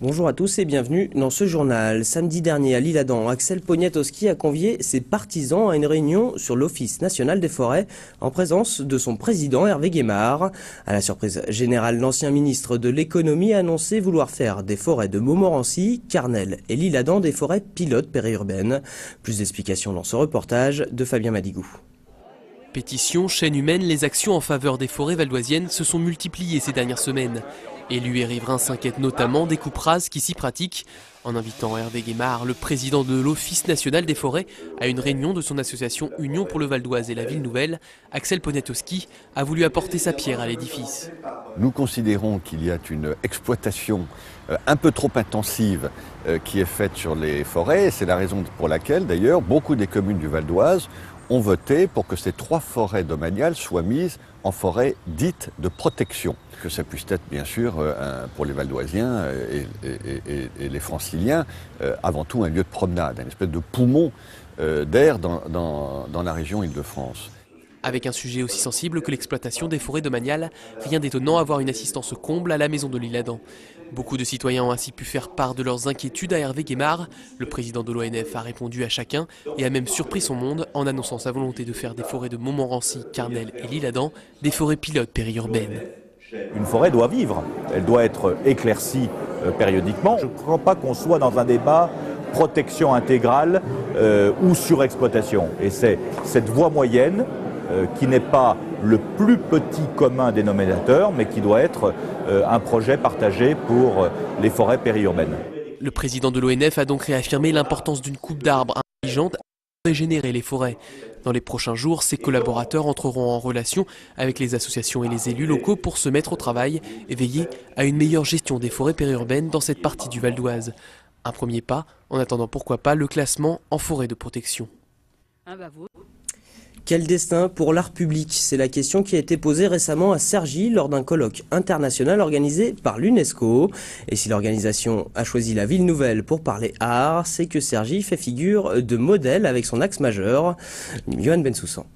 Bonjour à tous et bienvenue dans ce journal. Samedi dernier à l'Isle-Adam, Axel Poniatowski a convié ses partisans à une réunion sur l'Office national des forêts en présence de son président Hervé Guémard. À la surprise générale, l'ancien ministre de l'économie a annoncé vouloir faire des forêts de Montmorency, Carnel et l'Isle-Adam des forêts pilotes périurbaines. Plus d'explications dans ce reportage de Fabien Madigou. Pétitions, chaînes humaines, les actions en faveur des forêts valdoisiennes se sont multipliées ces dernières semaines. Élus et riverains s'inquiètent notamment des coupes rases qui s'y pratiquent. En invitant Hervé Guémard, le président de l'Office national des forêts, à une réunion de son association Union pour le Val d'Oise et la Ville Nouvelle, Axel Poniatowski a voulu apporter sa pierre à l'édifice. Nous considérons qu'il y a une exploitation un peu trop intensive qui est faite sur les forêts. C'est la raison pour laquelle, d'ailleurs, beaucoup des communes du Val d'Oise ont voté pour que ces 3 forêts domaniales soient mises en forêts dites de protection. Que ça puisse être, bien sûr, pour les Valdoisiens et les Franciliens, avant tout un lieu de promenade, une espèce de poumon d'air dans la région Île-de-France. Avec un sujet aussi sensible que l'exploitation des forêts domaniales, rien d'étonnant à voir une assistance comble à la maison de l'Isle-Adam. Beaucoup de citoyens ont ainsi pu faire part de leurs inquiétudes à Hervé Guémard. Le président de l'ONF a répondu à chacun et a même surpris son monde en annonçant sa volonté de faire des forêts de Montmorency, Carnel et l'Isle-Adam des forêts pilotes périurbaines. Une forêt doit vivre, elle doit être éclaircie périodiquement. Je ne crois pas qu'on soit dans un débat protection intégrale ou surexploitation. Et c'est cette voie moyenne qui n'est pas le plus petit commun dénominateur, mais qui doit être un projet partagé pour les forêts périurbaines. Le président de l'ONF a donc réaffirmé l'importance d'une coupe d'arbres intelligente pour régénérer les forêts. Dans les prochains jours, ses collaborateurs entreront en relation avec les associations et les élus locaux pour se mettre au travail et veiller à une meilleure gestion des forêts périurbaines dans cette partie du Val d'Oise. Un premier pas, en attendant pourquoi pas le classement en forêt de protection. Quel destin pour l'art public? C'est la question qui a été posée récemment à Cergy lors d'un colloque international organisé par l'UNESCO. Et si l'organisation a choisi la Ville Nouvelle pour parler art, c'est que Cergy fait figure de modèle avec son axe majeur. Johan Bensoussan.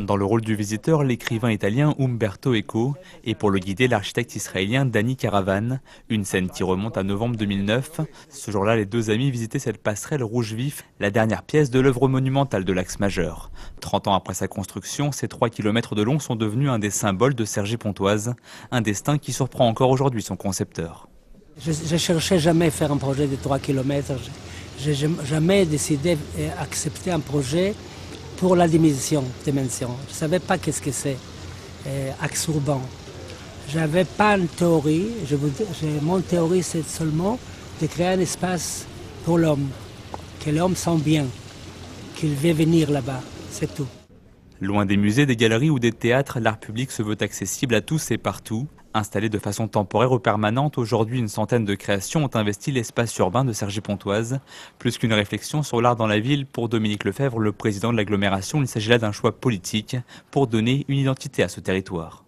Dans le rôle du visiteur, l'écrivain italien Umberto Eco et pour le guider, l'architecte israélien Dani Caravan. Une scène qui remonte à novembre 2009. Ce jour-là, les deux amis visitaient cette passerelle rouge vif, la dernière pièce de l'œuvre monumentale de l'axe majeur. 30 ans après sa construction, ces 3 km de long sont devenus un des symboles de Cergy-Pontoise, un destin qui surprend encore aujourd'hui son concepteur. Je ne cherchais jamais à faire un projet de 3 km. Je n'ai jamais décidé d'accepter un projet pour la dimension. Je ne savais pas qu'est-ce que c'est, axe urbain. Je n'avais pas une théorie. Mon théorie, c'est seulement de créer un espace pour l'homme, que l'homme sent bien, qu'il veut venir là-bas, c'est tout. Loin des musées, des galeries ou des théâtres, l'art public se veut accessible à tous et partout. Installé de façon temporaire ou permanente, aujourd'hui une centaine de créations ont investi l'espace urbain de Cergy-Pontoise. Plus qu'une réflexion sur l'art dans la ville, pour Dominique Lefebvre, le président de l'agglomération, il s'agit là d'un choix politique pour donner une identité à ce territoire.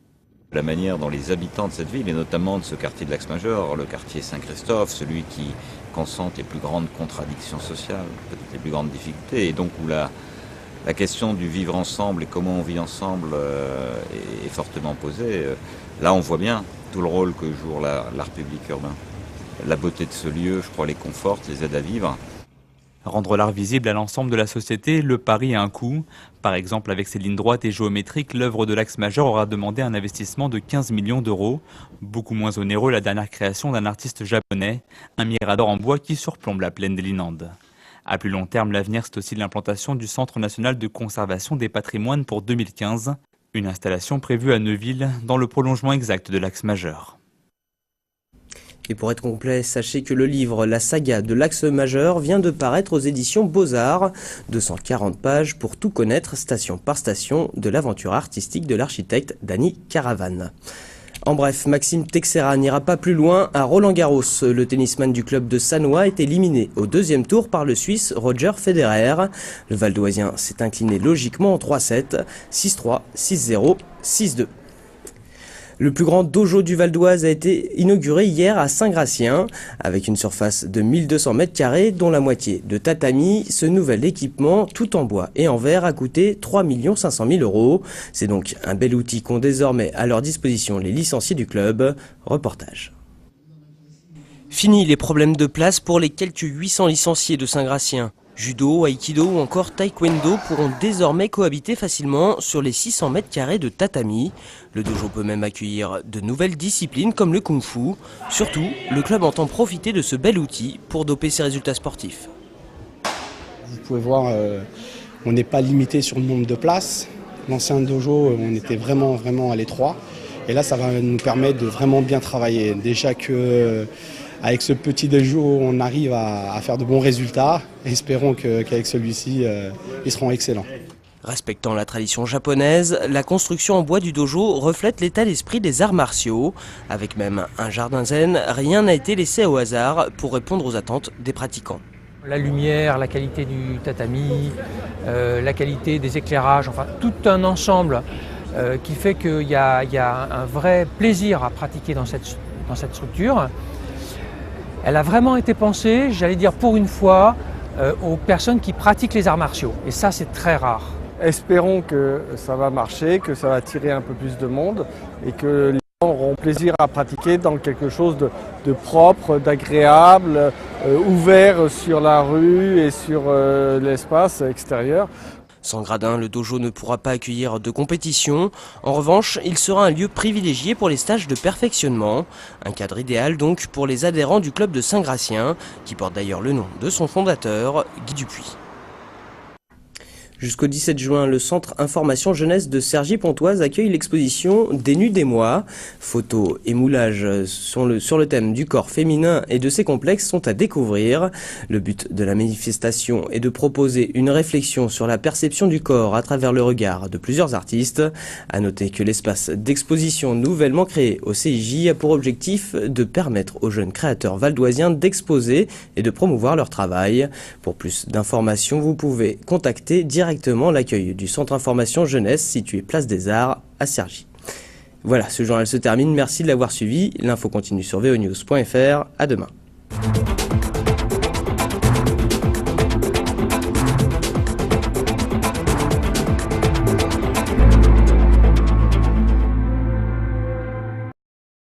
La manière dont les habitants de cette ville, et notamment de ce quartier de l'Axe-Major, le quartier Saint-Christophe, celui qui concentre les plus grandes contradictions sociales, peut-être les plus grandes difficultés, et donc où la question du vivre ensemble et comment on vit ensemble est fortement posée. Là, on voit bien tout le rôle que joue l'art public urbain. La beauté de ce lieu, je crois, les conforte, les aide à vivre. Rendre l'art visible à l'ensemble de la société, le pari a un coût. Par exemple, avec ses lignes droites et géométriques, l'œuvre de l'axe majeur aura demandé un investissement de 15 millions d'euros. Beaucoup moins onéreux, la dernière création d'un artiste japonais, un mirador en bois qui surplombe la plaine des Linandes. À plus long terme, l'avenir, c'est aussi l'implantation du Centre national de conservation des patrimoines pour 2015. Une installation prévue à Neuville, dans le prolongement exact de l'axe majeur. Et pour être complet, sachez que le livre La saga de l'axe majeur vient de paraître aux éditions Beaux-Arts. 240 pages pour tout connaître, station par station, de l'aventure artistique de l'architecte Dani Caravan. En bref, Maxime Teixeira n'ira pas plus loin à Roland-Garros. Le tennisman du club de Sannois est éliminé au 2e tour par le Suisse Roger Federer. Le Valdoisien s'est incliné logiquement en 3-7, 6-3, 6-0, 6-2. Le plus grand dojo du Val d'Oise a été inauguré hier à Saint-Gratien. Avec une surface de 1200 m², dont la moitié de tatami, ce nouvel équipement, tout en bois et en verre, a coûté 3 500 000 €. C'est donc un bel outil qu'ont désormais à leur disposition les licenciés du club. Reportage. Fini les problèmes de place pour les quelques 800 licenciés de Saint-Gratien. Judo, Aïkido ou encore Taekwondo pourront désormais cohabiter facilement sur les 600 mètres carrés de tatami. Le dojo peut même accueillir de nouvelles disciplines comme le kung-fu. Surtout, le club entend profiter de ce bel outil pour doper ses résultats sportifs. Vous pouvez voir, on n'est pas limité sur le nombre de places. L'ancien dojo, on était vraiment à l'étroit. Et là, ça va nous permettre de vraiment bien travailler. Déjà que avec ce petit dojo, on arrive à faire de bons résultats. Espérons qu'avec celui-ci, ils seront excellents. Respectant la tradition japonaise, la construction en bois du dojo reflète l'état d'esprit des arts martiaux. Avec même un jardin zen, rien n'a été laissé au hasard pour répondre aux attentes des pratiquants. La lumière, la qualité du tatami, la qualité des éclairages, enfin tout un ensemble qui fait qu'il y a un vrai plaisir à pratiquer dans cette structure. Elle a vraiment été pensée, j'allais dire pour une fois, aux personnes qui pratiquent les arts martiaux. Et ça, c'est très rare. Espérons que ça va marcher, que ça va attirer un peu plus de monde et que les gens auront plaisir à pratiquer dans quelque chose de propre, d'agréable, ouvert sur la rue et sur l'espace extérieur. Sans gradin, le dojo ne pourra pas accueillir de compétition. En revanche, il sera un lieu privilégié pour les stages de perfectionnement. Un cadre idéal donc pour les adhérents du club de Saint-Gratien, qui porte d'ailleurs le nom de son fondateur, Guy Dupuis. Jusqu'au 17 juin, le Centre Information Jeunesse de Cergy-Pontoise accueille l'exposition Des Nus des Mois. Photos et moulages sur le thème du corps féminin et de ses complexes sont à découvrir. Le but de la manifestation est de proposer une réflexion sur la perception du corps à travers le regard de plusieurs artistes. À noter que l'espace d'exposition nouvellement créé au CIJ a pour objectif de permettre aux jeunes créateurs valdoisiens d'exposer et de promouvoir leur travail. Pour plus d'informations, vous pouvez contacter directement l'accueil du Centre Information Jeunesse situé Place des Arts à Cergy. Voilà, ce journal se termine. Merci de l'avoir suivi. L'info continue sur vonews.fr. À demain.